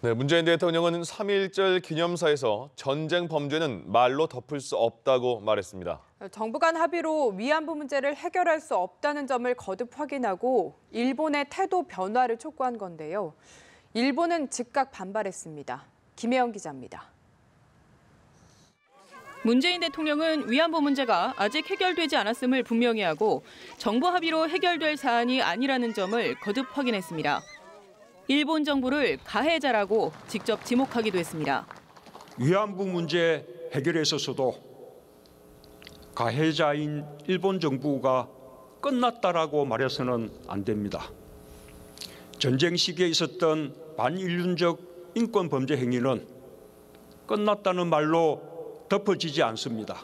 네, 문재인 대통령은 3.1절 기념사에서 전쟁 범죄는 말로 덮을 수 없다고 말했습니다. 정부 간 합의로 위안부 문제를 해결할 수 없다는 점을 거듭 확인하고 일본의 태도 변화를 촉구한 건데요. 일본은 즉각 반발했습니다. 김혜영 기자입니다. 문재인 대통령은 위안부 문제가 아직 해결되지 않았음을 분명히 하고 정부 합의로 해결될 사안이 아니라는 점을 거듭 확인했습니다. 일본 정부를 가해자라고 직접 지목하기도 했습니다. 위안부 문제 해결에 있어서도 가해자인 일본 정부가 끝났다라고 말해서는 안 됩니다. 전쟁 시기에 있었던 반인륜적 인권 범죄 행위는 끝났다는 말로 덮어지지 않습니다.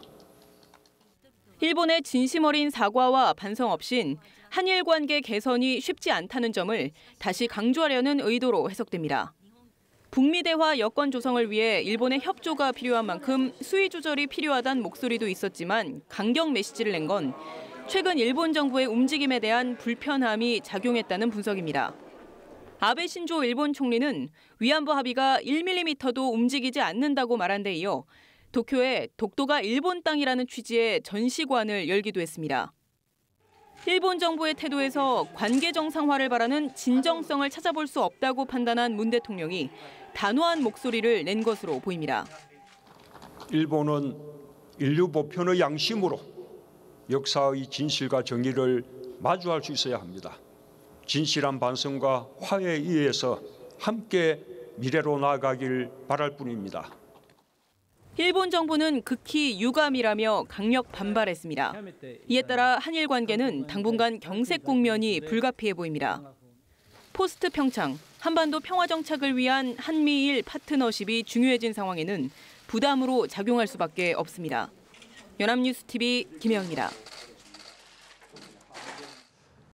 일본의 진심 어린 사과와 반성 없인 한일 관계 개선이 쉽지 않다는 점을 다시 강조하려는 의도로 해석됩니다. 북미 대화 여건 조성을 위해 일본의 협조가 필요한 만큼 수위 조절이 필요하다는 목소리도 있었지만 강경 메시지를 낸 건 최근 일본 정부의 움직임에 대한 불편함이 작용했다는 분석입니다. 아베 신조 일본 총리는 위안부 합의가 1mm도 움직이지 않는다고 말한 데 이어 도쿄에 독도가 일본 땅이라는 취지의 전시관을 열기도 했습니다. 일본 정부의 태도에서 관계 정상화를 바라는 진정성을 찾아볼 수 없다고 판단한 문 대통령이 단호한 목소리를 낸 것으로 보입니다. 일본은 인류 보편의 양심으로 역사의 진실과 정의를 마주할 수 있어야 합니다. 진실한 반성과 화해에 의해서 함께 미래로 나아가길 바랄 뿐입니다. 일본 정부는 극히 유감이라며 강력 반발했습니다. 이에 따라 한일 관계는 당분간 경색 국면이 불가피해 보입니다. 포스트 평창, 한반도 평화 정착을 위한 한미일 파트너십이 중요해진 상황에는 부담으로 작용할 수밖에 없습니다. 연합뉴스 TV 김혜영입니다.